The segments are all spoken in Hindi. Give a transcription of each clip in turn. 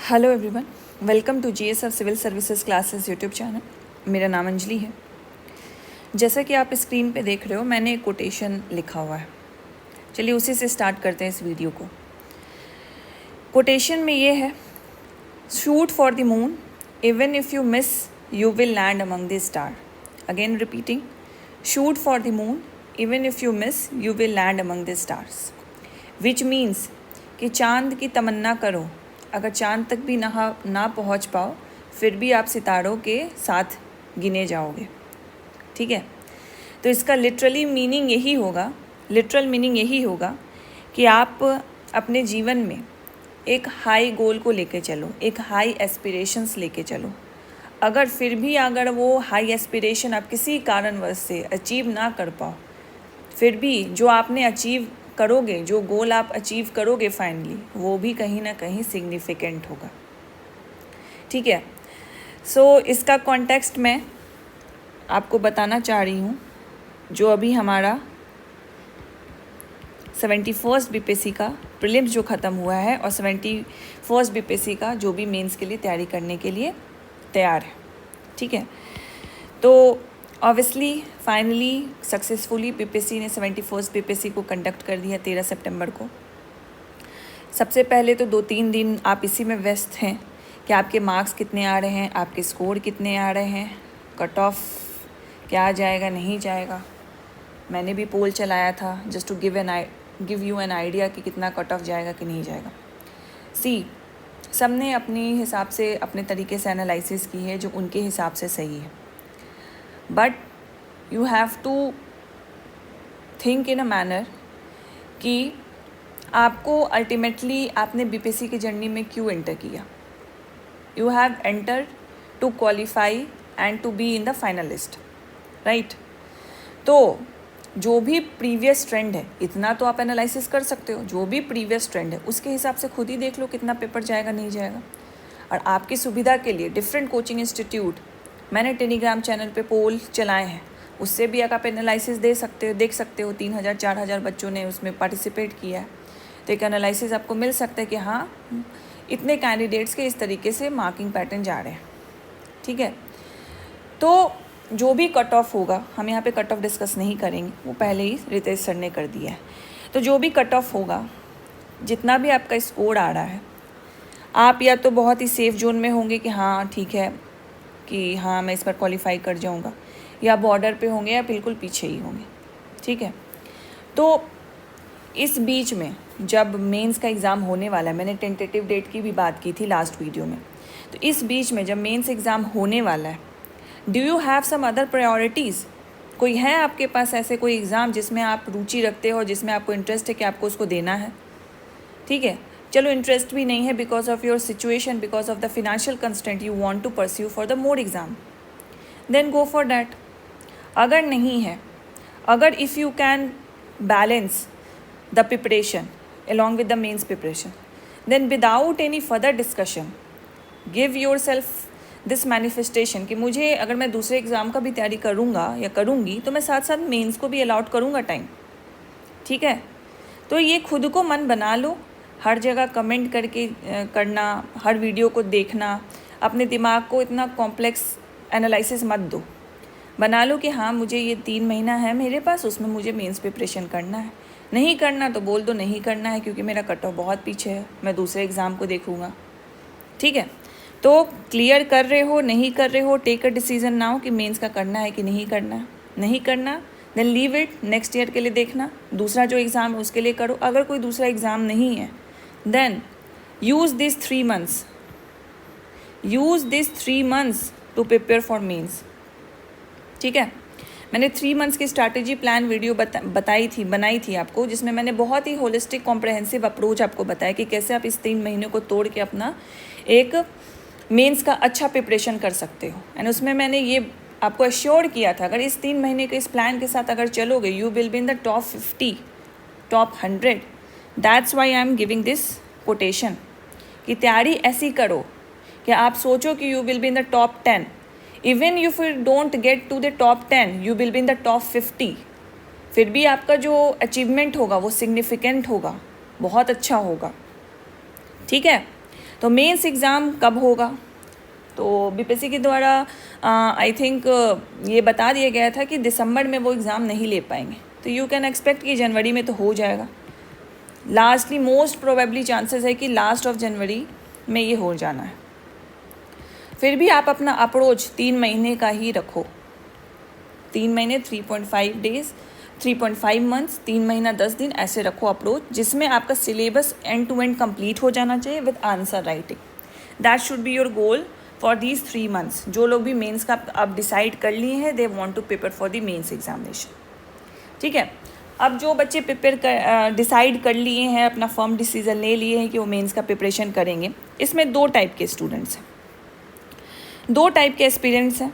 Hello everyone, welcome to GSF civil services classes YouTube channel. मेरा नाम अंजलि है। जैसा कि आप स्क्रीन पे देख रहे हो, मैंने एक कोटेशन लिखा हुआ है। चलिए उसी से स्टार्ट करते हैं इस वीडियो को। कोटेशन में ये है, shoot for the moon, even if you miss you will land among the star. Again repeating, shoot for the moon, even if you miss you will land among the stars, which means कि चांद की तमन्ना करो, अगर चांद तक भी ना पहुंच पाओ फिर भी आप सितारों के साथ गिने जाओगे। ठीक है, तो इसका लिटरल मीनिंग यही होगा कि आप अपने जीवन में एक हाई गोल को लेके चलो, एक हाई एस्पिरेशंस लेके चलो। अगर वो हाई एस्पिरेशन आप किसी कारणवश से अचीव ना कर पाओ, फिर भी जो आपने अचीव करोगे, जो गोल आप अचीव करोगे फाइनली, वो भी कहीं ना कहीं सिग्निफिकेंट होगा। ठीक है, सो इसका कॉन्टेक्स्ट मैं आपको बताना चाह रही हूँ। जो अभी हमारा 71st बीपीएससी का प्रीलिम्स जो ख़त्म हुआ है और 71st बीपीएससी का जो भी मेंस के लिए तैयारी करने के लिए तैयार है। ठीक है, तो ऑब्वियसली फाइनली सक्सेसफुली बीपीएससी ने 71st बीपीएससी को कंडक्ट कर दिया 13 सितंबर को। सबसे पहले तो 2-3 दिन आप इसी में व्यस्त हैं कि आपके मार्क्स कितने आ रहे हैं, आपके स्कोर कितने आ रहे हैं, कट ऑफ क्या जाएगा नहीं जाएगा। मैंने भी पोल चलाया था just to give you an idea कि कितना कट ऑफ जाएगा कि नहीं जाएगा। सबने अपने हिसाब से अपने तरीके से एनालिसिस की है जो उनके हिसाब से सही है, but you have to think in a manner कि आपको अल्टीमेटली आपने बीपीएससी की जर्नी में क्यों एंटर किया। You have enter to qualify and to be in the finalist, right. तो जो भी प्रीवियस ट्रेंड है, इतना तो आप एनालिसिस कर सकते हो, जो भी प्रीवियस ट्रेंड है उसके हिसाब से खुद ही देख लो कितना पेपर जाएगा नहीं जाएगा। और आपकी सुविधा के लिए डिफरेंट कोचिंग इंस्टीट्यूट, मैंने टेलीग्राम चैनल पे पोल चलाए हैं, उससे भी आप एनालिसिस देख सकते हो। 3000-4000 बच्चों ने उसमें पार्टिसिपेट किया है, तो एक एनालिसिस आपको मिल सकता है कि हाँ, इतने कैंडिडेट्स के इस तरीके से मार्किंग पैटर्न जा रहे हैं। ठीक है, तो जो भी कट ऑफ होगा, हम यहाँ पे कट ऑफ डिस्कस नहीं करेंगे, वो पहले ही रितेश सर ने कर दिया है। तो जो भी कट ऑफ होगा, जितना भी आपका स्कोर आ रहा है, आप या तो बहुत ही सेफ जोन में होंगे कि हाँ ठीक है कि हाँ मैं इस पर क्वालिफाई कर जाऊँगा, या बॉर्डर पे होंगे या बिल्कुल पीछे ही होंगे। ठीक है, तो इस बीच में जब मेंस का एग्ज़ाम होने वाला है, मैंने टेंटेटिव डेट की भी बात की थी लास्ट वीडियो में, तो इस बीच में जब मेंस एग्ज़ाम होने वाला है, do you have some other priorities? कोई है आपके पास ऐसे कोई एग्ज़ाम जिसमें आप रुचि रखते हो, जिसमें आपको इंटरेस्ट है कि आपको उसको देना है? ठीक है, चलो इंटरेस्ट भी नहीं है because of your situation, because of the financial constraint you want to pursue for the more exam, then go for that. अगर नहीं है, अगर if you can balance the preparation along with the mains preparation, then without any further discussion give yourself this manifestation कि मुझे अगर मैं दूसरे एग्ज़ाम का भी तैयारी करूँगा या करूँगी तो मैं साथ साथ मेंस को भी अलाउट करूँगा टाइम। ठीक है, तो ये खुद को मन बना लो, हर जगह कमेंट करके करना, हर वीडियो को देखना, अपने दिमाग को इतना कॉम्प्लेक्स एनालिसिस मत दो। बना लो कि हाँ मुझे ये 3 महीना है मेरे पास, उसमें मुझे मेंस प्रिपरेशन करना है। नहीं करना तो बोल दो नहीं करना है क्योंकि मेरा कट ऑफ बहुत पीछे है, मैं दूसरे एग्ज़ाम को देखूँगा। ठीक है, तो क्लियर कर रहे हो नहीं कर रहे हो, टेक अ डिसीजन नाउ कि मेंस का करना है कि नहीं करना है। नहीं करना then leave it, next year के लिए देखना, दूसरा जो एग्ज़ाम है उसके लिए करो। अगर कोई दूसरा एग्ज़ाम नहीं है then use this 3 months to prepare for mains. ठीक है, मैंने 3 मंथ्स की स्ट्रैटेजी प्लान वीडियो बनाई थी आपको, जिसमें मैंने बहुत ही होलिस्टिक कॉम्प्रहेंसिव अप्रोच आपको बताया कि कैसे आप इस 3 महीने को तोड़ के अपना एक मेंस का अच्छा प्रिपरेशन कर सकते हो। एंड उसमें मैंने ये आपको अश्योर किया था, अगर इस 3 महीने के इस प्लान के साथ अगर चलोगे, you will be in the top 50, top 100। That's why I am giving this quotation कि तैयारी ऐसी करो कि आप सोचो कि you will be in the top 10। Even if you don't get to the top 10, you will be in the top 50। फिर भी आपका जो अचीवमेंट होगा वो सिग्निफिकेंट होगा, बहुत अच्छा होगा। ठीक है, तो मेंस एग्ज़ाम कब होगा? तो बीपीएससी के द्वारा आई थिंक ये बता दिया गया था कि दिसंबर में वो एग्ज़ाम नहीं ले पाएंगे, तो यू कैन एक्सपेक्ट कि जनवरी में तो हो जाएगा। लास्टली मोस्ट प्रोबेबली चांसेस है कि लास्ट ऑफ जनवरी में ये हो जाना है। फिर भी आप अपना अप्रोच 3 महीने का ही रखो। 3 महीने 3.5 डेज, 3.5 मंथ्स, 3 महीना 10 दिन ऐसे रखो अप्रोच, जिसमें आपका syllabus end to end complete हो जाना चाहिए with answer writing. That should be your goal for these 3 months. जो लोग भी मेंस का अब डिसाइड कर लिए हैं, they want to prepare for the mains examination. ठीक है, अब जो बच्चे डिसाइड कर लिए हैं, अपना फर्म डिसीजन ले लिए हैं कि वो मेंस का प्रिपरेशन करेंगे, इसमें 2 टाइप के स्टूडेंट्स हैं, 2 टाइप के एस्पिरेंट्स हैं।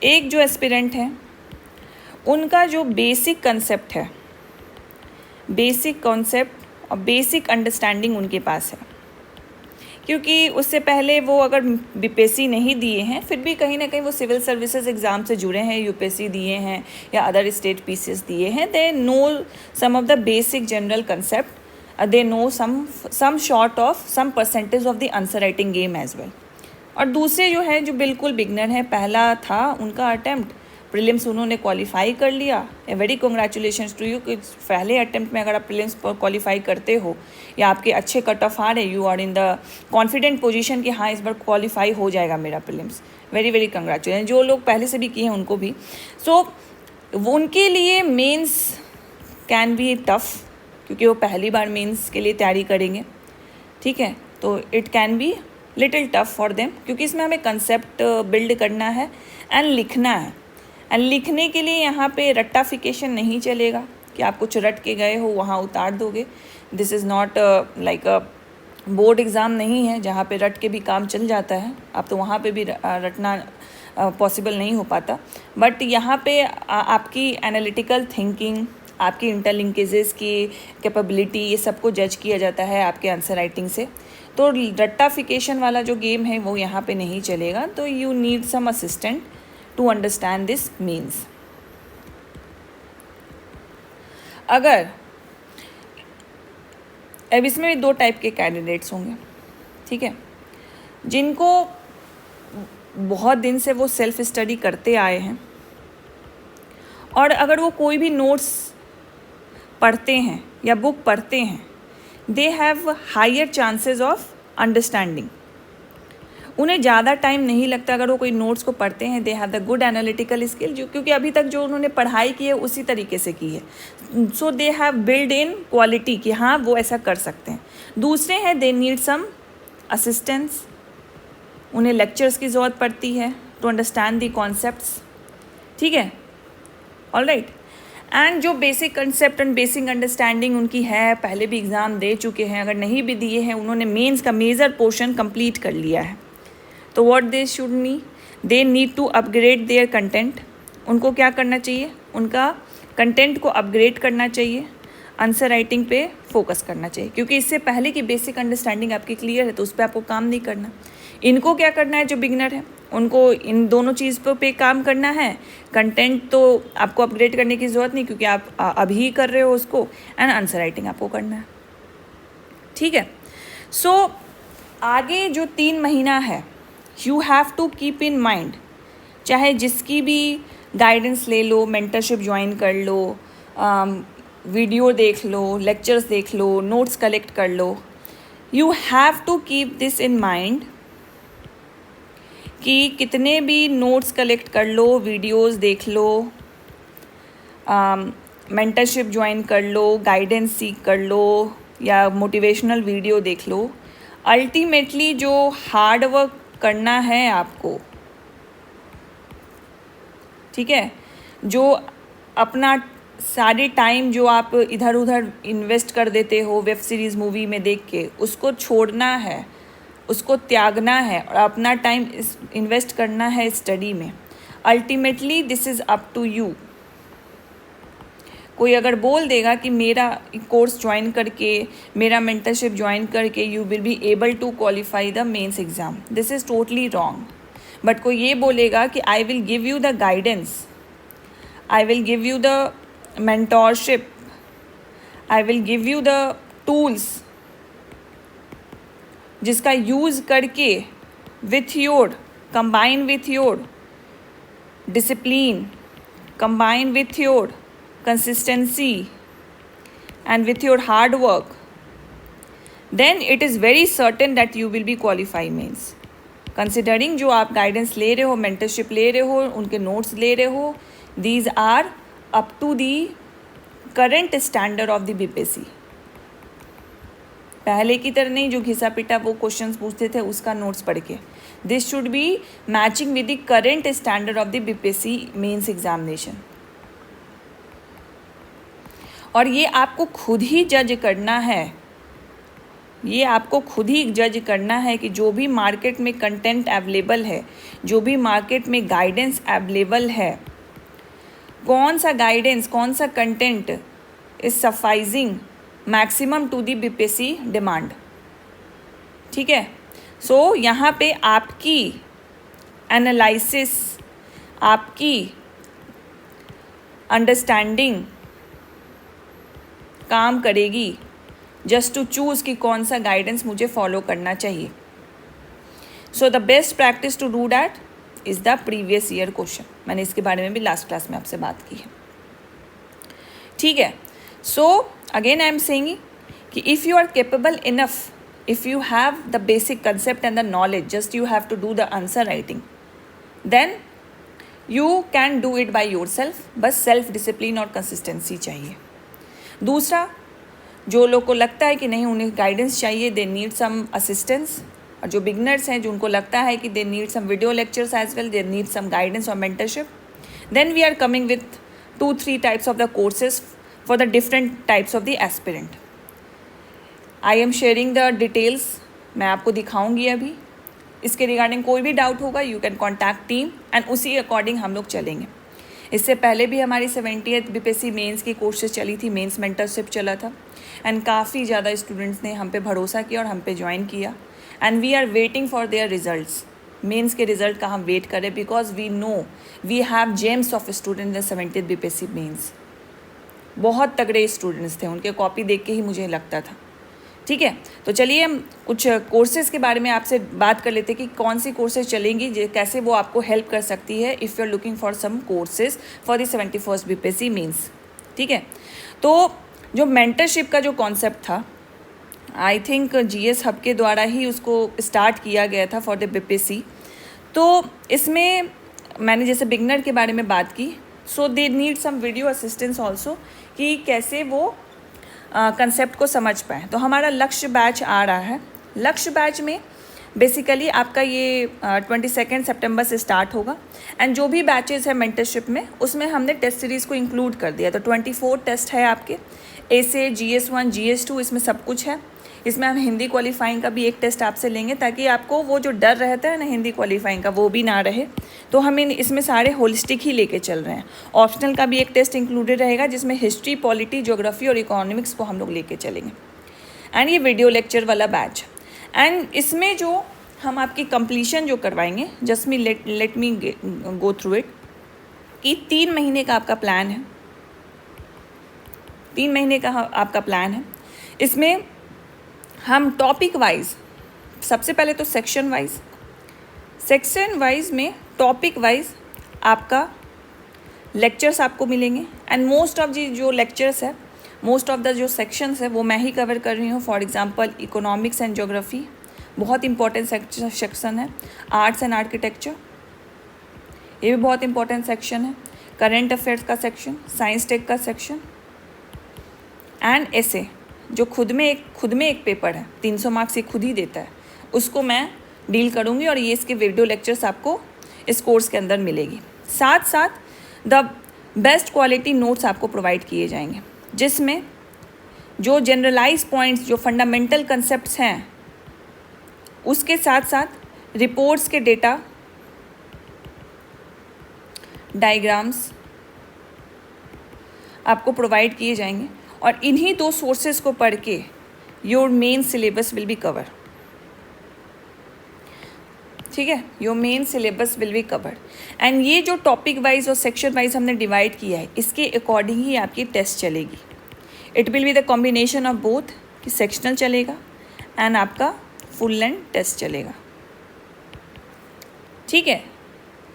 एक जो एस्पिरेंट है, उनका जो बेसिक कंसेप्ट है, बेसिक कॉन्सेप्ट और बेसिक अंडरस्टैंडिंग उनके पास है, क्योंकि उससे पहले वो अगर बीपीएससी नहीं दिए हैं, फिर भी कहीं ना कहीं वो सिविल सर्विसेज एग्ज़ाम से जुड़े हैं, यूपीएससी दिए हैं या अदर स्टेट पीसीएस दिए हैं, they know some of the basic general concept, they know some sort of some percentage of the answer writing game as well. और दूसरे जो है, जो बिल्कुल बिगनर है, पहला था उनका अटैम्प्ट, प्रीलिम्स उन्होंने क्वालिफाई कर लिया, a very congratulations to you कि पहले अटैम्प्ट में अगर आप प्रीलिम्स क्वालिफाई करते हो या आपके अच्छे कट ऑफ आ रहे, you are in the confident position कि हाँ इस बार क्वालिफाई हो जाएगा मेरा प्रीलिम्स, वेरी वेरी कंग्रेचुलेशन। जो लोग पहले से भी किए हैं उनको भी, सो उनके लिए मेंस कैन बी टफ, क्योंकि वो पहली बार मेंस के लिए तैयारी करेंगे। ठीक है, तो it can be little tough for them, क्योंकि इसमें हमें कंसेप्ट बिल्ड करना है एंड लिखना है। एंड लिखने के लिए यहाँ पे रट्टाफिकेशन नहीं चलेगा कि आप कुछ रट के गए हो वहाँ उतार दोगे। This is not like a board exam नहीं है जहाँ पे रट के भी काम चल जाता है, आप तो वहाँ पे भी रटना पॉसिबल नहीं हो पाता। बट यहाँ पे आपकी एनालिटिकल थिंकिंग, आपकी इंटरलिंकेजेस की कैपेबिलिटी, ये सबको जज किया जाता है आपके आंसर राइटिंग से। तो रट्टाफिकेशन वाला जो गेम है वो यहाँ पे नहीं चलेगा, तो you need some assistant to understand this means. अगर अब इसमें भी 2 टाइप के कैंडिडेट्स होंगे, ठीक है, जिनको बहुत दिन से वो सेल्फ स्टडी करते आए हैं, और अगर वो कोई भी नोट्स पढ़ते हैं या बुक पढ़ते हैं, they have higher chances of understanding. उन्हें ज़्यादा टाइम नहीं लगता अगर वो कोई नोट्स को पढ़ते हैं, they have the good analytical skill, जो क्योंकि अभी तक जो उन्होंने पढ़ाई की है उसी तरीके से की है, so they have build in quality कि हाँ वो ऐसा कर सकते हैं। दूसरे हैं, दे नीड सम असिस्टेंस, उन्हें लेक्चर्स की ज़रूरत पड़ती है टू अंडरस्टैंड दी कॉन्सेप्ट्स। ठीक है, ऑल राइट। एंड जो basic concept and basic understanding उनकी है, पहले भी एग्ज़ाम दे चुके हैं, अगर नहीं भी दिए हैं, उन्होंने मेंस का मेजर पोर्शन कंप्लीट कर लिया है, तो what they should need, they need to upgrade their content. उनको क्या करना चाहिए, उनका कंटेंट को अपग्रेड करना चाहिए, आंसर राइटिंग पे फोकस करना चाहिए, क्योंकि इससे पहले की बेसिक अंडरस्टैंडिंग आपकी क्लियर है तो उस पर आपको काम नहीं करना। इनको क्या करना है, जो बिगनर है उनको इन दोनों चीज़ पे काम करना है। कंटेंट तो आपको अपग्रेड करने की ज़रूरत नहीं, क्योंकि आप अभी कर रहे हो उसको, एंड आंसर राइटिंग आपको करना है। ठीक है, सो आगे जो 3 महीना है, you have to keep in mind, चाहे जिसकी भी गाइडेंस ले लो, मेंटरशिप ज्वाइन कर लो, वीडियो देख लो, लेक्चर्स देख लो, नोट्स कलेक्ट कर लो, you have to keep this in mind कि कितने भी नोट्स कलेक्ट कर लो, वीडियोस देख लो, मेंटरशिप ज्वाइन कर लो, गाइडेंस सीख कर लो या मोटिवेशनल वीडियो देख लो, अल्टीमेटली जो हार्ड वर्क करना है आपको, ठीक है, जो अपना सारे टाइम जो आप इधर उधर इन्वेस्ट कर देते हो वेब सीरीज़ मूवी में देख के, उसको छोड़ना है, उसको त्यागना है और अपना टाइम इन्वेस्ट करना है स्टडी में। Ultimately this is up to you. कोई अगर बोल देगा कि मेरा कोर्स ज्वाइन करके, मेरा मेंटरशिप ज्वाइन करके you will be able to qualify the mains exam, this is totally wrong. But कोई ये बोलेगा कि I will give you the guidance, I will give you the mentorship, I will give you the tools जिसका यूज़ करके combine with your discipline, combine with your consistency and with your hard work, then it is very certain that you will be qualify mains. Considering जो आप गाइडेंस ले रहे हो, मेंटरशिप ले रहे हो, उनके नोट्स ले रहे हो, these are up to the current standard of the BPSC. पहले की तरह नहीं जो घिसा पिटा वो क्वेश्चंस पूछते थे उसका नोट्स पढ़ के. This should be matching with the current standard of the BPSC mains examination. और ये आपको खुद ही जज करना है, ये आपको खुद ही जज करना है कि जो भी मार्केट में कंटेंट अवेलेबल है, जो भी मार्केट में गाइडेंस अवेलेबल है, कौन सा गाइडेंस, कौन सा content is sufficing maximum to the BPSC demand. ठीक है. सो यहाँ पे आपकी एनालिसिस, आपकी अंडरस्टैंडिंग काम करेगी जस्ट टू चूज़ कि कौन सा गाइडेंस मुझे फॉलो करना चाहिए. So the best practice to do that is the previous year question. मैंने इसके बारे में भी लास्ट क्लास में आपसे बात की है. ठीक है. So again I am saying कि if you are capable enough, if you have the basic concept and the knowledge, just you have to do the answer writing, then you can do it by yourself. बस सेल्फ डिसिप्लिन और कंसिस्टेंसी चाहिए. दूसरा, जो लोग को लगता है कि नहीं उन्हें गाइडेंस चाहिए, दे नीड सम असिस्टेंस. और जो बिगनर्स हैं, जो उनको लगता है कि they need some video lectures as well, they need some guidance और mentorship, then we are coming with 2-3 types of the courses for the different types of the aspirant. I am sharing the details. मैं आपको दिखाऊंगी अभी. इसके रिगार्डिंग कोई भी डाउट होगा you can contact team and उसी अकॉर्डिंग हम लोग चलेंगे. इससे पहले भी हमारी 70th BPSC मेंस की कोर्सेज चली थी, मेंस मेंटरशिप चला था एंड काफ़ी ज़्यादा स्टूडेंट्स ने हम पे भरोसा किया और हम पे ज्वाइन किया and we are waiting for their results. Mains के रिजल्ट का हम वेट करें because we know we have gems of student in 70th BPSC mains. बहुत तगड़े स्टूडेंट्स थे, उनके कॉपी देख के ही मुझे लगता था. ठीक है. तो चलिए हम कुछ कोर्सेज़ के बारे में आपसे बात कर लेते हैं कि कौन सी कोर्सेज चलेंगी, कैसे वो आपको हेल्प कर सकती है if you are looking for some courses for the 71st BPSC mains. ठीक है. तो जो मेंटरशिप का जो कॉन्सेप्ट था, आई थिंक GS हब के द्वारा ही उसको स्टार्ट किया गया था फॉर द BPSC. तो इसमें मैंने जैसे बिगनर के बारे में बात की, so they need some video assistance also कि कैसे वो कंसेप्ट को समझ पाएँ. तो हमारा लक्ष्य बैच आ रहा है. लक्ष्य बैच में बेसिकली आपका ये 22 सितंबर से स्टार्ट होगा एंड जो भी बैचेस है मेंटरशिप में उसमें हमने टेस्ट सीरीज़ को इंक्लूड कर दिया. तो 24 टेस्ट है आपके, ऐसे GS1 GS2 इसमें सब कुछ है. इसमें हम हिंदी क्वालिफाइंग का भी एक टेस्ट आपसे लेंगे ताकि आपको वो जो डर रहता है ना हिंदी क्वालिफाइंग का वो भी ना रहे. तो हम इसमें सारे होलिस्टिक ही लेके चल रहे हैं. ऑप्शनल का भी एक टेस्ट इंक्लूडेड रहेगा जिसमें हिस्ट्री, पॉलिटी, ज्योग्राफी और इकोनॉमिक्स को हम लोग लेके चलेंगे. एंड ये वीडियो लेक्चर वाला बैच. एंड इसमें जो हम आपकी कंप्लीशन जो करवाएंगे, just me let me go through it, कि 3 महीने का आपका प्लान है. 3 महीने का आपका प्लान है. इसमें हम टॉपिक वाइज, सबसे पहले तो सेक्शन वाइज में टॉपिक वाइज आपका लेक्चर्स आपको मिलेंगे एंड मोस्ट ऑफ जो लेक्चर्स है, मोस्ट ऑफ द जो सेक्शंस है वो मैं ही कवर कर रही हूँ. For example economics and geography बहुत इंपॉर्टेंट सेक्शन है. आर्ट्स एंड आर्किटेक्चर ये भी बहुत इंपॉर्टेंट सेक्शन है. करेंट अफेयर्स का सेक्शन, साइंस टेक का सेक्शन एंड ऐसे जो खुद में एक पेपर है, 300 मार्क्स ये खुद ही देता है, उसको मैं डील करूँगी और ये इसके वीडियो लेक्चर्स आपको इस कोर्स के अंदर मिलेगी. साथ साथ द बेस्ट क्वालिटी नोट्स आपको प्रोवाइड किए जाएंगे जिसमें जो जनरलाइज पॉइंट्स, जो फंडामेंटल कंसेप्ट्स हैं, उसके साथ साथ रिपोर्ट्स के डेटा, डायग्राम्स आपको प्रोवाइड किए जाएंगे. और इन्हीं 2 सोर्सेज को पढ़ के your main syllabus will be cover. ठीक है. Your main syllabus will be cover. And ये जो टॉपिक वाइज और सेक्शन वाइज हमने डिवाइड किया है इसके अकॉर्डिंग ही आपकी टेस्ट चलेगी. It will be the combination of both, कि सेक्शनल चलेगा एंड आपका फुल लेंथ टेस्ट चलेगा, ठीक है।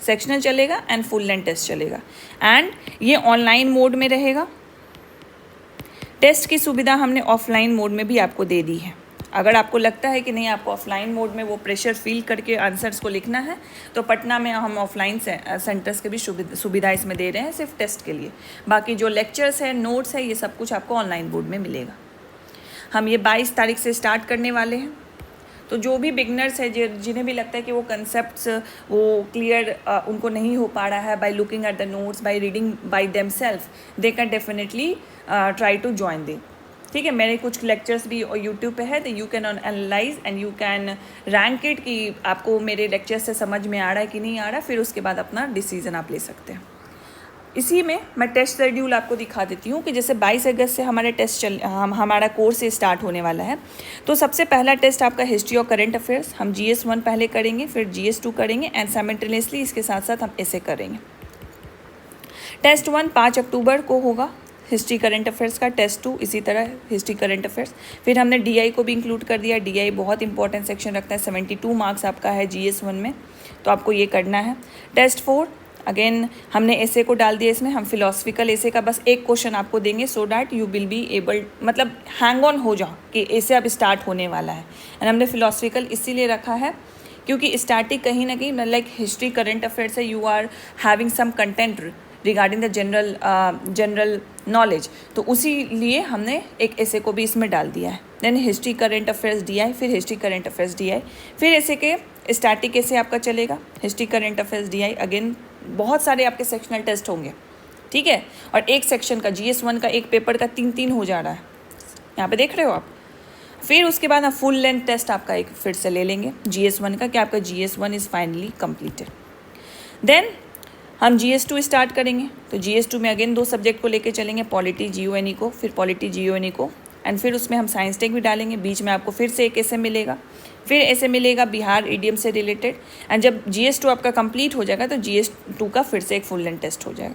सेक्शनल चलेगा एंड फुल लेंथ टेस्ट चलेगा, एंड ये ऑनलाइन मोड में रहेगा। टेस्ट की सुविधा हमने ऑफलाइन मोड में भी आपको दे दी है। अगर आपको लगता है कि नहीं आपको ऑफलाइन मोड में वो प्रेशर फील करके आंसर्स को लिखना है, तो पटना में हम ऑफलाइन सेंटर्स के भी सुविधा इसमें दे रहे हैं सिर्फ टेस्ट के लिए। बाकी जो लेक्चर्स है, नोट्स है, ये सब कुछ आपको ऑनलाइन मोड में मिलेगा। हम ये 22 तारीख से स्टार्ट करने वाले हैं। तो जो भी बिगनर्स है, जिन्हें भी लगता है कि वो कंसेप्ट्स वो क्लियर उनको नहीं हो पा रहा है by looking at the notes, by reading by themselves, they can definitely try to join they, ठीक है। मेरे कुछ लेक्चर्स भी यूट्यूब पे है, तो you can analyse and you can rank it कि आपको मेरे लेक्चर से समझ में आ रहा है कि नहीं आ रहा, फिर उसके बाद अपना डिसीजन आप ले सकते हैं। इसी में मैं टेस्ट शेड्यूल आपको दिखा देती हूँ कि जैसे 22 अगस्त से हमारे हमारा कोर्स स्टार्ट होने वाला है। तो सबसे पहला टेस्ट आपका हिस्ट्री और करंट अफेयर्स, हम GS 1 पहले करेंगे, फिर GS 2 करेंगे, एंड साइमल्टेनियसली इसके साथ साथ हम ऐसे करेंगे। टेस्ट 1 5 अक्टूबर को होगा, हिस्ट्री करंट अफेयर्स का। टेस्ट 2 इसी तरह हिस्ट्री करंट अफेयर्स। फिर हमने DI को भी इंक्लूड कर दिया। DI बहुत इंपॉर्टेंट सेक्शन रखता है, 72 मार्क्स आपका है GS 1 में, तो आपको ये करना है। टेस्ट 4 अगेन हमने ऐसे को डाल दिया इसमें, हम फिलोसफिकल ऐसे का बस एक क्वेश्चन आपको देंगे, so that you will be able, मतलब हैंग ऑन हो जाओ कि ऐसे अब स्टार्ट होने वाला है। एंड हमने फिलोसफिकल इसीलिए रखा है क्योंकि स्टार्टिंग कहीं ना कहीं लाइक हिस्ट्री करंट अफेयर्स है, you are having some content regarding the general knowledge, तो उसी लिए हमने एक ऐसे को भी इसमें डाल दिया है। Then history current affairs DI, फिर हिस्ट्री करंट अफेयर्स DI, फिर ऐसे के स्टैटिक ऐसे आपका चलेगा, history current affairs DI। Again बहुत सारे आपके सेक्शनल टेस्ट होंगे, ठीक है। और एक सेक्शन का GS 1 का एक पेपर का 3 हो जा रहा है, यहाँ पे देख रहे हो आप। फिर उसके बाद हम फुल लेंथ टेस्ट आपका एक फिर से ले लेंगे GS 1 का, कि आपका GS 1 is finally completed. Then हम GS 2 स्टार्ट करेंगे। तो GS 2 में अगेन 2 सब्जेक्ट को लेके चलेंगे, पॉलिटी GONE को, फिर पॉलिटी GONE को, एंड फिर उसमें हम साइंस टेक भी डालेंगे। बीच में आपको फिर से एक ऐसे मिलेगा, फिर ऐसे मिलेगा बिहार ईडीएम से रिलेटेड। एंड जब GS 2 आपका कंप्लीट हो जाएगा तो GS 2 का फिर से एक फुल लेंथ टेस्ट हो जाएगा,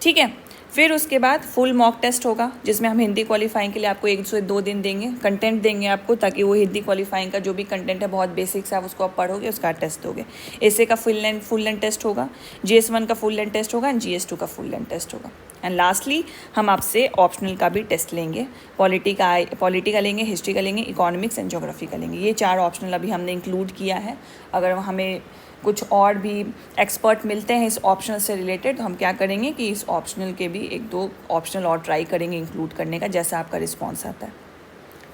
ठीक है। फिर उसके बाद फुल मॉक टेस्ट होगा, जिसमें हम हिंदी क्वालिफाइंग के लिए आपको 1 से 2 दिन देंगे, कंटेंट देंगे आपको, ताकि वो हिंदी क्वालिफाइंग का जो भी कंटेंट है बहुत बेसिक्स है, आप उसको आप पढ़ोगे, उसका टेस्ट दोगे। ऐसे का फुल लेंथ टेस्ट होगा, GS 1 का फुल लेंथ टेस्ट होगा, एंड GS 2 का फुल लेंथ टेस्ट होगा। एंड लास्टली हम आपसे ऑप्शनल का भी टेस्ट लेंगे, पॉलिटी का लेंगे, हिस्ट्री का लेंगे, इकोनॉमिक्स एंड ज्योग्राफी का लेंगे। ये 4 ऑप्शनल अभी हमने इंक्लूड किया है। अगर हमें कुछ और भी एक्सपर्ट मिलते हैं इस ऑप्शनल से रिलेटेड, तो हम क्या करेंगे कि इस ऑप्शनल के भी 1-2 ऑप्शनल और ट्राई करेंगे इंक्लूड करने का, जैसा आपका रिस्पॉन्स आता है,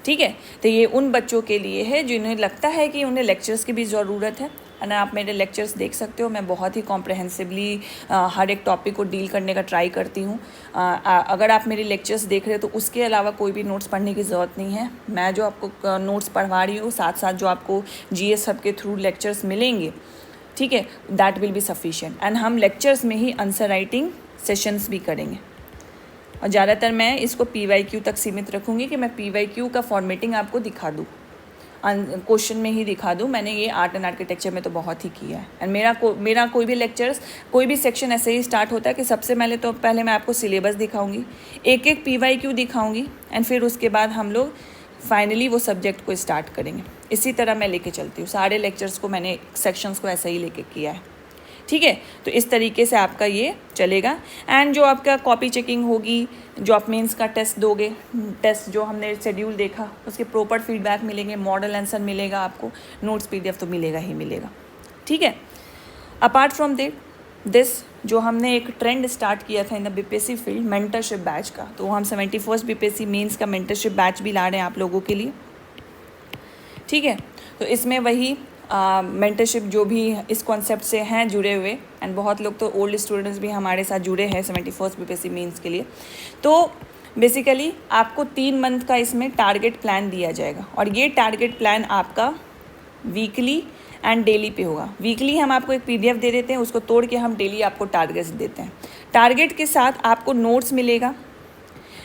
ठीक है। तो ये उन बच्चों के लिए है जिन्हें लगता है कि उन्हें लेक्चर्स की भी ज़रूरत है। और आप मेरे लेक्चर्स देख सकते हो, मैं बहुत ही कॉम्प्रहेंसिवली हर एक टॉपिक को डील करने का ट्राई करती हूँ। अगर आप मेरे लेक्चर्स देख रहे हो तो उसके अलावा कोई भी नोट्स पढ़ने की ज़रूरत नहीं है। मैं जो आपको नोट्स पढ़वा रही हूँ, साथ साथ जो आपको GS हब के थ्रू लेक्चर्स मिलेंगे, ठीक है, that will be sufficient. And हम लेक्चर्स में ही आंसर राइटिंग सेशंस भी करेंगे, और ज़्यादातर मैं इसको PYQ तक सीमित रखूँगी कि मैं PYQ का फॉर्मेटिंग आपको दिखा दूँ, क्वेश्चन में ही दिखा दूँ। मैंने ये आर्ट एंड आर्किटेक्चर में तो बहुत ही किया है। एंड मेरा कोई भी लेक्चर्स, कोई भी सेक्शन ऐसे ही स्टार्ट होता है कि सबसे पहले मैं आपको सिलेबस दिखाऊंगी, एक PYQ दिखाऊंगी, एंड फिर उसके बाद हम लोग फाइनली वो सब्जेक्ट को स्टार्ट करेंगे। इसी तरह मैं लेके चलती हूँ सारे लेक्चर्स को, मैंने सेक्शंस को ऐसे ही लेके किया है, ठीक है। तो इस तरीके से आपका ये चलेगा। एंड जो आपका कॉपी चेकिंग होगी, जो आप मेंस का टेस्ट दोगे, टेस्ट जो हमने शेड्यूल देखा, उसके प्रॉपर फीडबैक मिलेंगे, मॉडल आंसर मिलेगा आपको, नोट्स PDF तो मिलेगा ही मिलेगा, ठीक है। अपार्ट फ्रॉम दिस जो हमने एक ट्रेंड स्टार्ट किया था in the BPSC field, mentorship batch का, तो हम 71st BPSC मेंस का मेंटरशिप बैच भी ला रहे हैं आप लोगों के लिए, ठीक है। तो इसमें वही मेंटरशिप जो भी इस कॉन्सेप्ट से हैं जुड़े हुए, एंड बहुत लोग तो ओल्ड स्टूडेंट्स भी हमारे साथ जुड़े हैं 71st BPSC मेंस के लिए। तो बेसिकली आपको 3 मंथ का इसमें टारगेट प्लान दिया जाएगा, और ये टारगेट प्लान आपका वीकली एंड डेली पे होगा। वीकली हम आपको एक PDF दे देते हैं, उसको तोड़ के हम डेली आपको टारगेट्स देते हैं। टारगेट के साथ आपको नोट्स मिलेगा,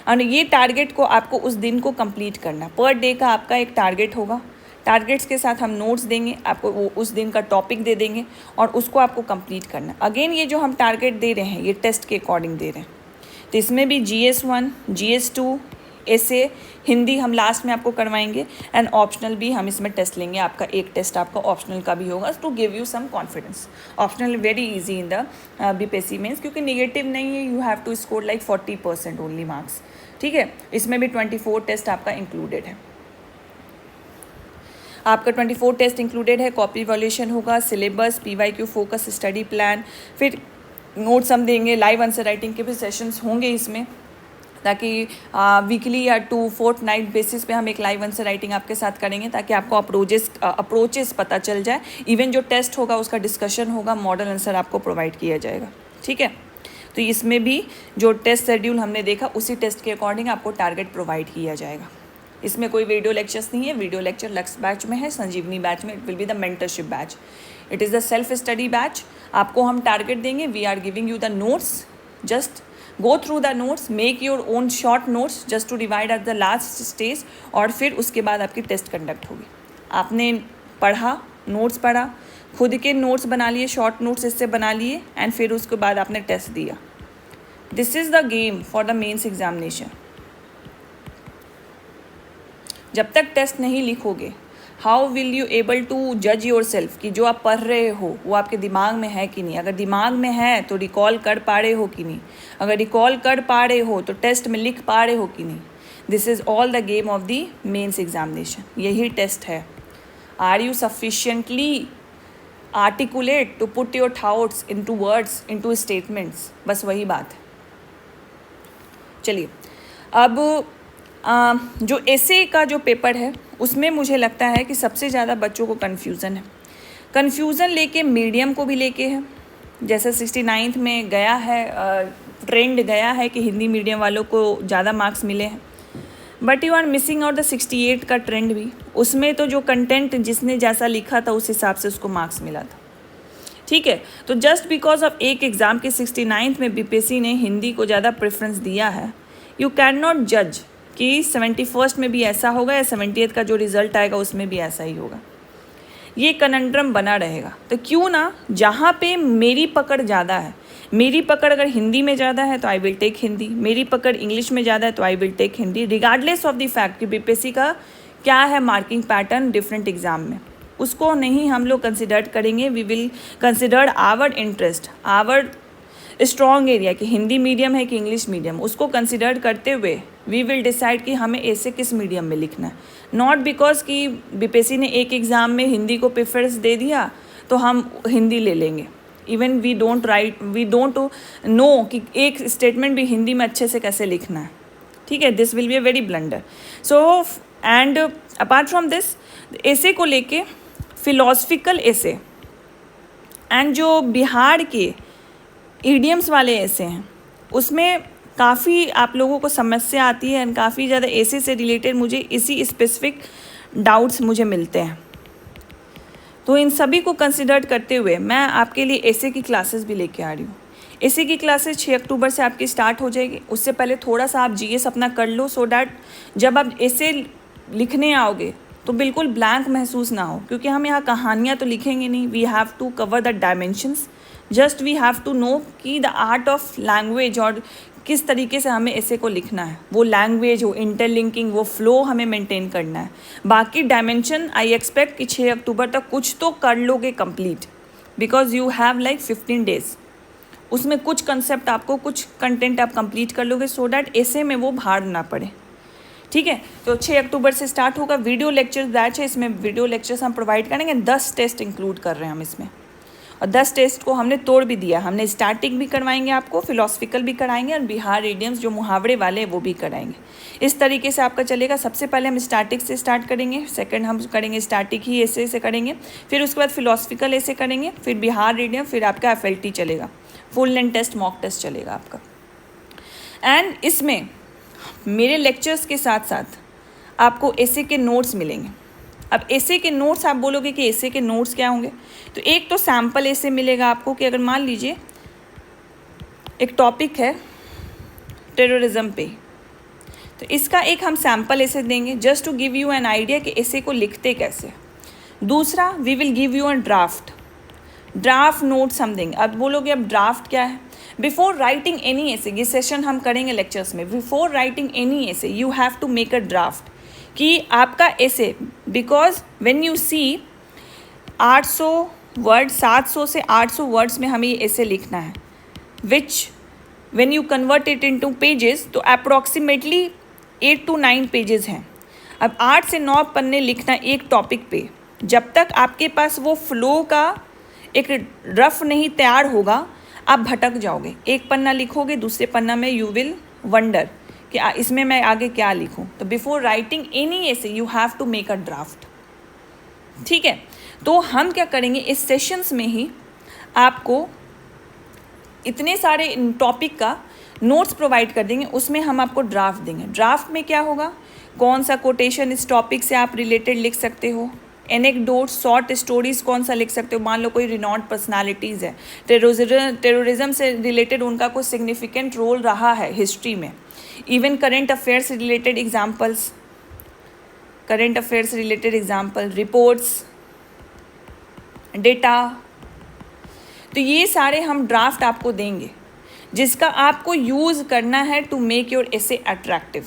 और ये टारगेट को आपको उस दिन को कंप्लीट करना, पर डे का आपका एक टारगेट होगा। टारगेट्स के साथ हम नोट्स देंगे आपको, वो उस दिन का टॉपिक दे देंगे, और उसको आपको कंप्लीट करना। अगेन ये जो हम टारगेट दे रहे हैं, ये टेस्ट के अकॉर्डिंग दे रहे हैं। तो इसमें भी GS 1, GS 2, ऐसे हिंदी हम लास्ट में आपको करवाएंगे, एंड ऑप्शनल भी हम इसमें टेस्ट लेंगे। आपका एक टेस्ट आपका ऑप्शनल का भी होगा to give you some confidence. Optional very easy in the BPSC mains, क्योंकि नेगेटिव नहीं है, you have to score like 40% only marks, ठीक है। इसमें भी 24 टेस्ट आपका इंक्लूडेड है। आपका 24 टेस्ट इंक्लूडेड है। कॉपी इवैल्यूएशन होगा, syllabus, PYQ focus, study plan, फिर नोट्स हम देंगे, लाइव आंसर राइटिंग के भी सेशंस होंगे इसमें, ताकि वीकली या 2 फोर्टनाइट बेसिस पे हम एक लाइव आंसर राइटिंग आपके साथ करेंगे, ताकि आपको अप्रोचेस पता चल जाए। इवन जो टेस्ट होगा उसका डिस्कशन होगा, मॉडल आंसर आपको प्रोवाइड किया जाएगा, ठीक है। तो इसमें भी जो टेस्ट शेड्यूल हमने देखा उसी टेस्ट के अकॉर्डिंग आपको टारगेट प्रोवाइड किया जाएगा। इसमें कोई वीडियो लेक्चर्स नहीं है। वीडियो लेक्चर लक्स बैच में है, संजीवनी बैच में it will be the mentorship batch. It is the self study batch. आपको हम टारगेट देंगे, we are giving you the notes, just go through the notes, make your own short notes just to divide at the last stage, और फिर उसके बाद आपकी टेस्ट कंडक्ट होगी। आपने पढ़ा, नोट्स पढ़ा, खुद के नोट्स बना लिए, शॉर्ट नोट्स इससे बना लिए, एंड फिर उसके बाद आपने टेस्ट दिया। This is the game for the mains examination. जब तक टेस्ट नहीं लिखोगे, how will you able to जज योर सेल्फ कि जो आप पढ़ रहे हो वो आपके दिमाग में है कि नहीं। अगर दिमाग में है तो रिकॉल कर पा रहे हो कि नहीं, अगर रिकॉल कर पा रहे हो तो टेस्ट में लिख पा रहे हो कि नहीं। This is all the game of the mains examination. यही टेस्ट है। Are you sufficiently articulate to put your thoughts into words, into statements, बस वही बात है। चलिए, अब जो एसे का जो पेपर है उसमें मुझे लगता है कि सबसे ज़्यादा बच्चों को कन्फ्यूज़न है। कन्फ्यूज़न लेके मीडियम को भी लेके है। जैसे 69th में गया है, ट्रेंड गया है कि हिंदी मीडियम वालों को ज़्यादा मार्क्स मिले हैं, but you are missing out the 68 का ट्रेंड भी। उसमें तो जो कंटेंट जिसने जैसा लिखा था उस हिसाब से उसको मार्क्स मिला था, ठीक है। तो जस्ट बिकॉज ऑफ एक एग्ज़ाम के 69th में बीपीएससी ने हिंदी को ज़्यादा प्रेफरेंस दिया है, यू कैन नॉट जज कि 71st में भी ऐसा होगा या 70th का जो रिज़ल्ट आएगा उसमें भी ऐसा ही होगा। ये कनंड्रम बना रहेगा। तो क्यों ना, जहाँ पे मेरी पकड़ ज़्यादा है, मेरी पकड़ अगर हिंदी में ज़्यादा है तो आई विल टेक हिंदी, मेरी पकड़ इंग्लिश में ज़्यादा है तो I will take Hindi, regardless of the fact कि बीपीएससी का क्या है मार्किंग पैटर्न डिफरेंट एग्ज़ाम में, उसको नहीं हम लोग कंसिडर करेंगे। We will consider our interest, our strong area कि हिंदी मीडियम है कि इंग्लिश मीडियम, उसको कंसिडर करते हुए वी विल डिसाइड कि हमें ऐसे किस मीडियम में लिखना है। नॉट बिकॉज कि बीपीएससी ने एक एग्ज़ाम में हिंदी को प्रेफरेंस दे दिया तो हम हिंदी ले लेंगे। इवन वी डोंट नो कि एक स्टेटमेंट भी हिंदी में अच्छे से कैसे लिखना है, ठीक है। This will be a very blunder. So and apart from this, ऐसे को लेके फिलोसफिकल ऐसे एंड जो बिहार के ईडियम्स वाले ऐसे हैं उसमें काफ़ी आप लोगों को समस्या आती है, एंड काफ़ी ज़्यादा ऐसे से रिलेटेड मुझे इसी स्पेसिफिक डाउट्स मुझे मिलते हैं। तो इन सभी को कंसिडर करते हुए मैं आपके लिए ऐसे की क्लासेस भी लेके आ रही हूँ। ऐसे की क्लासेस 6 अक्टूबर से आपकी स्टार्ट हो जाएगी। उससे पहले थोड़ा सा आप जीएस अपना कर लो, सो डैट जब आप ऐसे लिखने आओगे तो बिल्कुल ब्लैंक महसूस ना हो, क्योंकि हम यहाँ कहानियाँ तो लिखेंगे नहीं। We have to cover the dimensions, just we have to know कि द आर्ट ऑफ लैंग्वेज और किस तरीके से हमें ऐसे को लिखना है, वो लैंग्वेज, वो इंटरलिंकिंग, वो फ्लो हमें मेंटेन करना है। बाकी डायमेंशन आई एक्सपेक्ट कि 6 अक्टूबर तक कुछ तो कर लोगे complete, because you have like 15 days. उसमें कुछ कंसेप्ट आपको, कुछ कंटेंट आप कंप्लीट कर लोगे, सो डैट ऐसे में वो भार ना पड़े, ठीक है। तो 6 अक्टूबर से स्टार्ट होगा। वीडियो लेक्चर्स बैच है, इसमें वीडियो लेक्चर्स हम प्रोवाइड करेंगे। 10 टेस्ट इंक्लूड कर रहे हैं हम इसमें, और 10 टेस्ट को हमने तोड़ भी दिया। हमने स्टैटिक भी करवाएंगे आपको, फिलोसफिकल भी कराएंगे, और बिहार इडियम्स जो मुहावरे वाले हैं वो भी कराएंगे। इस तरीके से आपका चलेगा। सबसे पहले हम स्टैटिक से स्टार्ट करेंगे, सेकंड हम करेंगे स्टैटिक ही ऐसे से करेंगे, फिर उसके बाद फिलोसफिकल ऐसे करेंगे, फिर बिहार इडियम, फिर आपका एफएलटी चलेगा, full length test, mock test चलेगा आपका। एंड इसमें मेरे लेक्चर्स के साथ साथ आपको ऐसे के नोट्स मिलेंगे। अब ऐसे के नोट्स आप बोलोगे कि ऐसे के नोट्स क्या होंगे, तो एक तो सैम्पल ऐसे मिलेगा आपको कि अगर मान लीजिए एक टॉपिक है टेररिज्म पे, तो इसका एक हम सैम्पल ऐसे देंगे just to give you an idea कि ऐसे को लिखते कैसे। दूसरा, we will give you a draft notes हम देंगे। अब बोलोगे अब ड्राफ्ट क्या है? बिफोर राइटिंग एनी ऐसे, ये सेशन हम करेंगे लेक्चर्स में, before writing any essay you have to make a draft कि आपका essay, because when you see 800 word, 700 से 800 वर्ड्स में हमें ये ऐसे लिखना है, विच when you convert it into pages तो अप्रॉक्सीमेटली 8 to 9 पेजेस हैं। अब 8 से 9 पन्ने लिखना एक टॉपिक पे, जब तक आपके पास वो फ्लो का एक रफ नहीं तैयार होगा आप भटक जाओगे। एक पन्ना लिखोगे, दूसरे पन्ना में यू विल वंडर कि इसमें मैं आगे क्या लिखूं। तो before writing any essay you have to make a draft. ठीक है, तो हम क्या करेंगे इस सेशंस में ही आपको इतने सारे टॉपिक का नोट्स प्रोवाइड कर देंगे, उसमें हम आपको ड्राफ्ट देंगे। ड्राफ्ट में क्या होगा, कौन सा कोटेशन इस टॉपिक से आप रिलेटेड लिख सकते हो, एनेक्डोट, शॉर्ट स्टोरीज कौन सा लिख सकते हो। मान लो कोई रिनॉन्ड पर्सनालिटीज़ है, टेररिज्म से रिलेटेड उनका कोई सिग्निफिकेंट रोल रहा है हिस्ट्री में, even current affairs related examples, current affairs related example, reports, data. तो ये सारे हम ड्राफ्ट आपको देंगे जिसका आपको यूज़ करना है to make your essay attractive.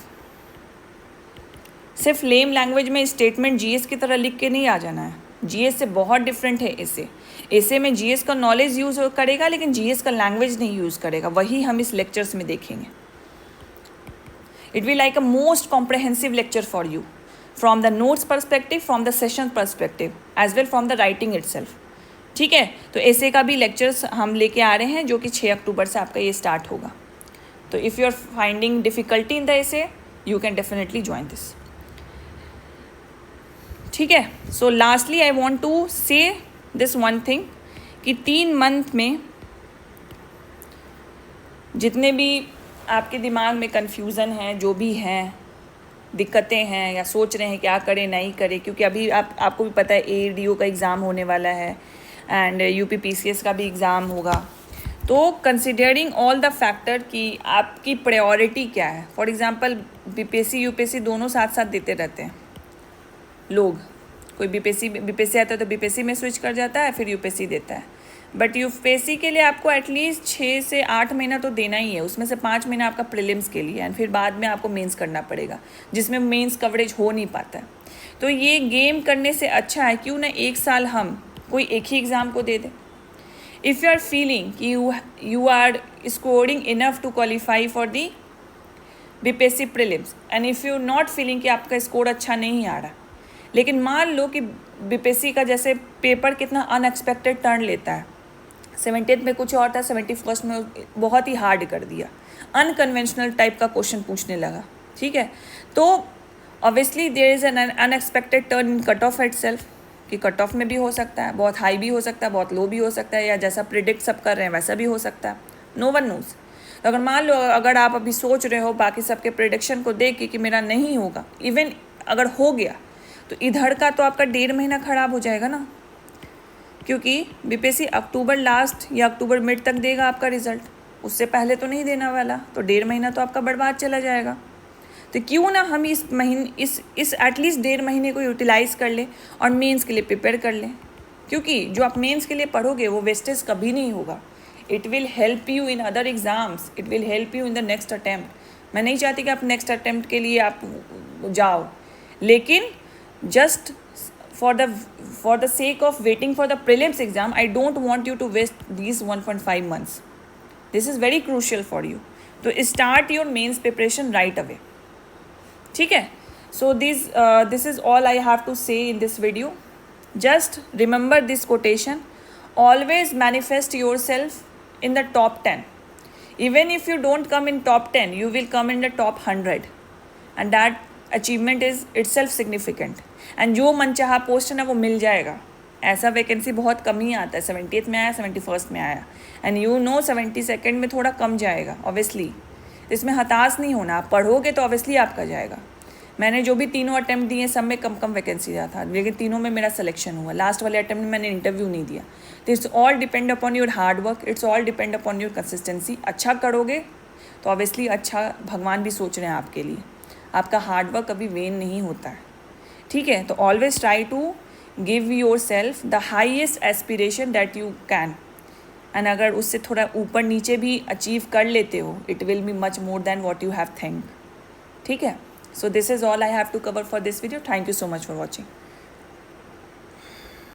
सिर्फ लेम लैंग्वेज में स्टेटमेंट जीएस की तरह लिख के नहीं आ जाना है, जीएस से बहुत डिफरेंट है एसे। एसे में जीएस का नॉलेज यूज़ करेगा लेकिन जीएस का लैंग्वेज नहीं यूज़ करेगा, वही हम इस लेक्चर्स में देखेंगे। It will like a most comprehensive lecture for you from the notes perspective, from the session perspective, as well from the writing itself. ठीक है, तो ऐसे का भी लेक्चर्स हम लेके आ रहे हैं जो कि 6 अक्टूबर से आपका ये स्टार्ट होगा। तो if you are finding difficulty in the essay you can definitely join this. ठीक है, so lastly I want to say this one thing कि 3 मंथ में जितने भी आपके दिमाग में कन्फ्यूज़न है, जो भी हैं, दिक्कतें हैं या सोच रहे हैं क्या करें नहीं करें, क्योंकि अभी आपको भी पता है एडीओ का एग्ज़ाम होने वाला है एंड यूपी पीसीएस का भी एग्ज़ाम होगा। तो कंसिडरिंग ऑल द फैक्टर कि आपकी प्रायोरिटी क्या है। फॉर एग्जांपल बीपीएससी यूपीएससी दोनों साथ साथ देते रहते हैं लोग, कोई बीपीएससी आता है तो बीपीएससी में स्विच कर जाता है फिर यूपीएससी देता है, बट यूपीएससी के लिए आपको एटलीस्ट 6 से 8 महीना तो देना ही है, उसमें से 5 महीना आपका प्रीलिम्स के लिए एंड फिर बाद में आपको मेंस करना पड़ेगा जिसमें मेंस कवरेज हो नहीं पाता है। तो ये गेम करने से अच्छा है क्यों ना एक साल हम कोई एक ही एग्ज़ाम को दे दे। इफ़ यू आर फीलिंग कि you are scoring enough to qualify for the BPSC prelims and if you not feeling कि आपका स्कोर अच्छा नहीं आ रहा, लेकिन मान लो कि बीपीएससी का जैसे पेपर कितना अनएक्सपेक्टेड टर्न लेता है, 70th में कुछ और था, 71st में बहुत ही हार्ड कर दिया, अनकन्वेंशनल टाइप का क्वेश्चन पूछने लगा। ठीक है, तो obviously there is an unexpected turn in cut off itself, कि कट ऑफ में भी हो सकता है, बहुत हाई भी हो सकता है, बहुत लो भी हो सकता है, या जैसा प्रिडिक्ट सब कर रहे हैं वैसा भी हो सकता है, नो वन नोज। तो अगर मान लो अगर आप अभी सोच रहे हो बाकी सबके प्रिडिक्शन को देख के कि मेरा नहीं होगा, इवन अगर हो गया तो इधर का तो आपका 1.5 महीना ख़राब हो जाएगा ना, क्योंकि बीपीएससी अक्टूबर लास्ट या अक्टूबर मिड तक देगा आपका रिजल्ट, उससे पहले तो नहीं देना वाला, तो 1.5 महीना तो आपका बर्बाद चला जाएगा। तो क्यों ना हम इस महीने इस एटलीस्ट 1.5 महीने को यूटिलाइज़ कर लें और मेंस के लिए प्रिपेयर कर लें, क्योंकि जो आप मेंस के लिए पढ़ोगे वो वेस्टेज कभी नहीं होगा। It will help you in other exams, it will help you in the next attempt. मैं नहीं चाहती कि आप नेक्स्ट अटैम्प्ट के लिए आप जाओ, लेकिन just for the sake of waiting for the prelims exam, I don't want you to waste these 1.5 months. This is very crucial for you. So start your mains preparation right away. ठीक है, so this is all I have to say in this video. Just remember this quotation: always manifest yourself in the top 10. Even if you don't come in top 10, you will come in the top 100, and that achievement is itself significant. And जो मनचाहा पोस्ट है ना वो मिल जाएगा। ऐसा वैकेंसी बहुत कम ही आता है, 70th में आया, 71st में आया, एंड यू नो 72nd में थोड़ा कम जाएगा ऑब्वियसली। इसमें हताश नहीं होना, आप पढ़ोगे तो ऑब्वियसली आपका जाएगा। मैंने जो भी 3 अटैम्प्ट दिए सब में कम वैकेंसी दिया था, लेकिन तीनों में मेरा सिलेक्शन हुआ। लास्ट वाले अटैम्प्ट में मैंने इंटरव्यू नहीं दिया। तो it's all depend upon your hard work, it's all depend upon your consistency. अच्छा करोगे तो ऑब्वियसली अच्छा भगवान भी सोच रहे हैं आपके लिए, आपका हार्ड वर्क कभी वेन नहीं होता है। ठीक है, तो always try to give yourself the highest aspiration that you can, and अगर उससे थोड़ा ऊपर नीचे भी अचीव कर लेते हो, it will be much more than what you have think. ठीक है. So this is all I have to cover for this video. Thank you so much for watching.